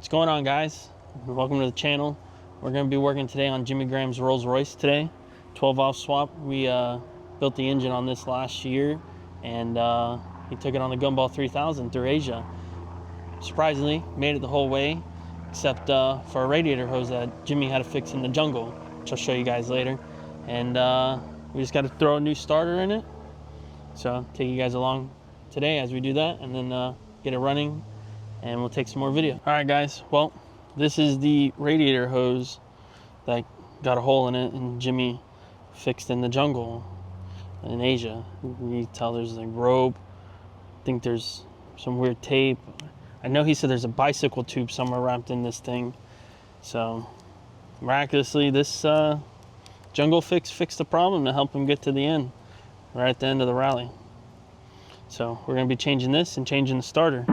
What's going on, guys? Welcome to the channel. We're going to be working today on Jimmy Graham's Rolls-Royce today. 12-valve swap. We built the engine on this last year, and he took it on the Gumball 3000 through Asia. Surprisingly, made it the whole way, except for a radiator hose that Jimmy had to fix in the jungle, which I'll show you guys later. And we just got to throw a new starter in it. So I'll take you guys along today as we do that, and then get it running, and we'll take some more video. All right, guys. Well, this is the radiator hose that got a hole in it, and Jimmy fixed in the jungle in Asia. You can tell there's like rope. I think there's some weird tape. I know he said there's a bicycle tube somewhere wrapped in this thing. So miraculously, this jungle fix fixed the problem to help him get to the end, right at the end of the rally. So we're going to be changing this and changing the starter.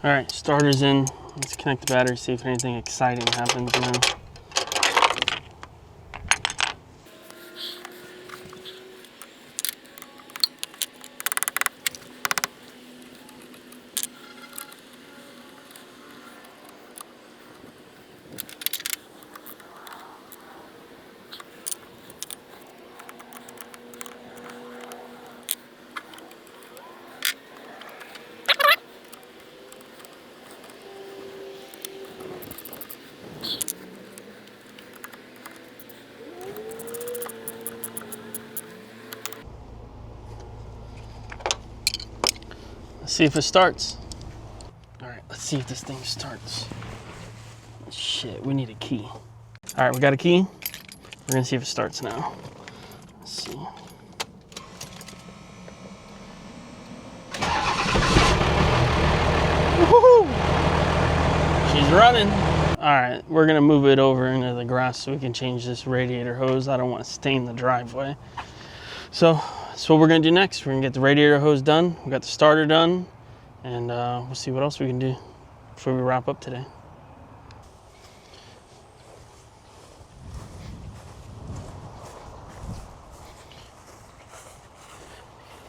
All right, starter's in. Let's connect the battery, see if anything exciting happens now. Let's see if it starts. All right, let's see if this thing starts. Shit, we need a key. All right, we got a key. We're gonna see if it starts now. Let's see. Woohoo! She's running. All right, we're gonna move it over into the grass so we can change this radiator hose. I don't want to stain the driveway. So that's what we're gonna do next. We're gonna get the radiator hose done. We got the starter done, and we'll see what else we can do before we wrap up today.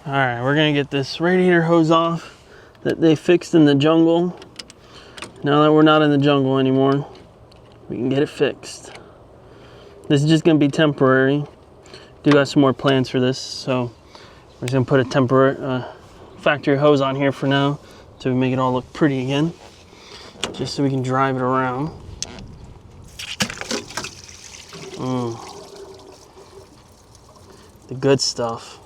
All right, we're gonna get this radiator hose off that they fixed in the jungle. Now that we're not in the jungle anymore, we can get it fixed. This is just gonna be temporary. Do got some more plans for this, so we're just gonna put a temporary factory hose on here for now to make it all look pretty again, just so we can drive it around. The good stuff.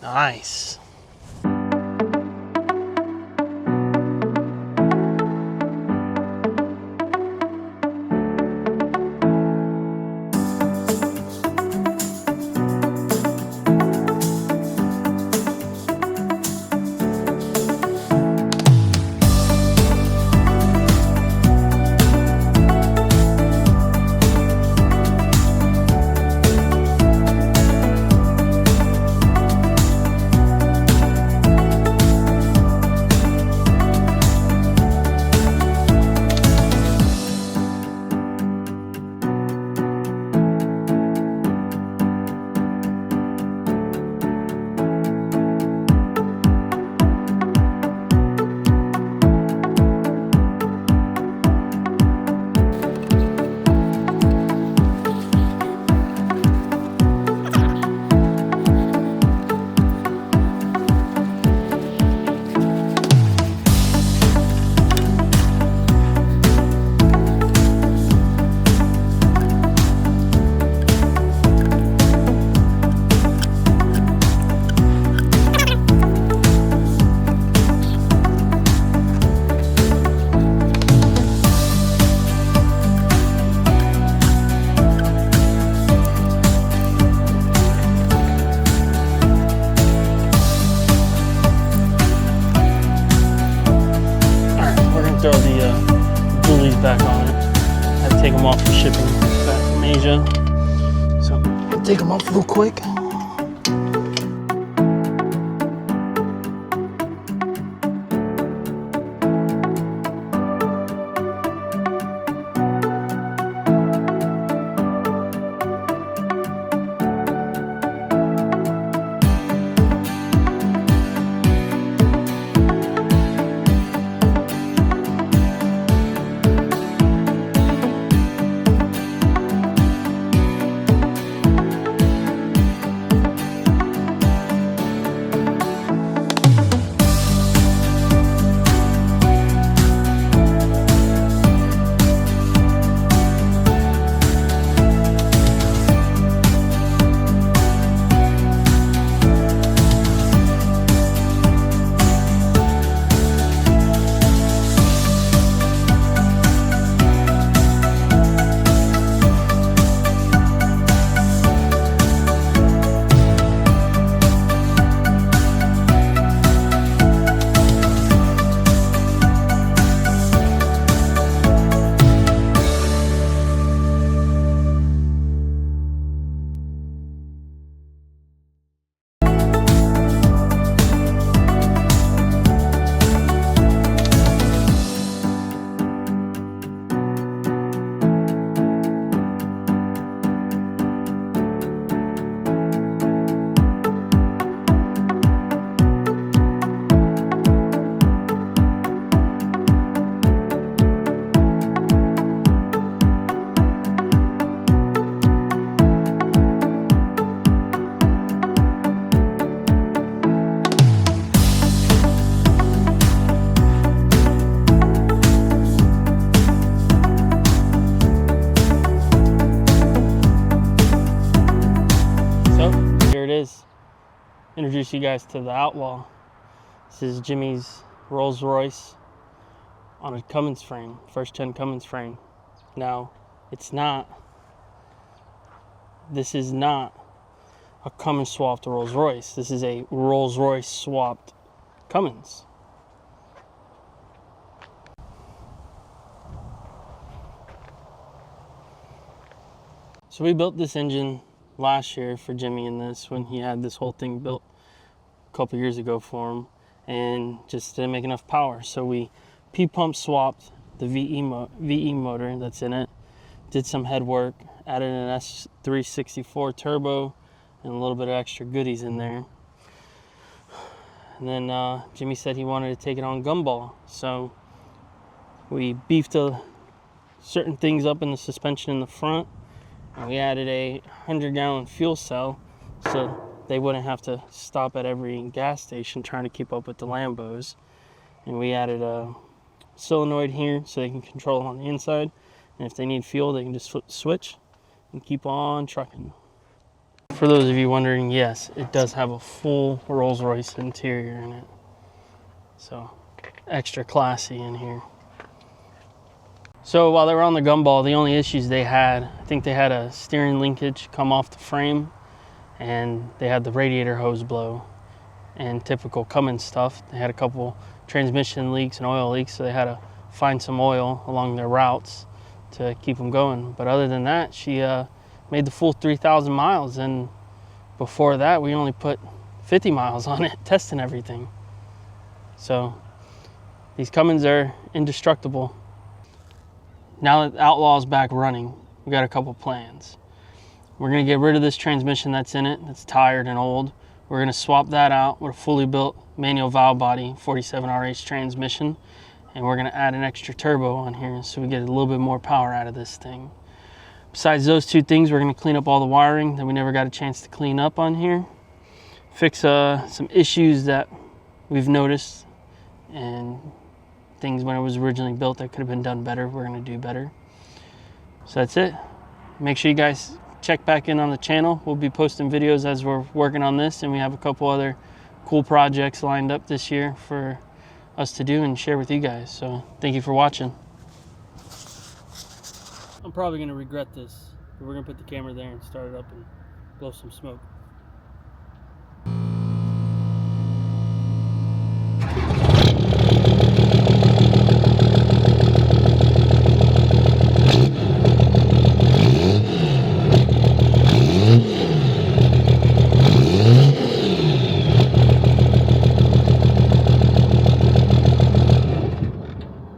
Nice. take them off real quick. Introduce you guys to the Outlaw. This is Jimmy's Rolls-Royce on a Cummins frame, first gen Cummins frame. Now, this is not a Cummins swapped Rolls-Royce. This is a Rolls-Royce swapped Cummins. So we built this engine last year for Jimmy in this, when he had this whole thing built a couple years ago for him, and just didn't make enough power. So we P-pump swapped the VE motor that's in it, did some head work, added an S364 turbo and a little bit of extra goodies in there. And then Jimmy said he wanted to take it on gumball, so we beefed certain things up in the suspension in the front. And we added a 100-gallon fuel cell so they wouldn't have to stop at every gas station trying to keep up with the Lambos. And we added a solenoid here so they can control it on the inside. And if they need fuel, they can just flip the switch and keep on trucking. For those of you wondering, yes, it does have a full Rolls-Royce interior in it. So, extra classy in here. So while they were on the gumball, the only issues they had, I think they had a steering linkage come off the frame, and they had the radiator hose blow, and typical Cummins stuff. They had a couple transmission leaks and oil leaks, so they had to find some oil along their routes to keep them going. But other than that, she made the full 3,000 miles, and before that we only put 50 miles on it, testing everything. So these Cummins are indestructible. Now that Outlaw's back running, we got a couple plans. We're gonna get rid of this transmission that's in it, that's tired and old. We're gonna swap that out with a fully built manual valve body 47RH transmission, and we're gonna add an extra turbo on here so we get a little bit more power out of this thing. Besides those two things, we're gonna clean up all the wiring that we never got a chance to clean up on here, fix some issues that we've noticed, and things when it was originally built that could have been done better, we're going to do better. So that's it. Make sure you guys check back in on the channel. We'll be posting videos as we're working on this, and we have a couple other cool projects lined up this year for us to do and share with you guys. So thank you for watching. I'm probably going to regret this, but we're going to put the camera there and start it up and blow some smoke.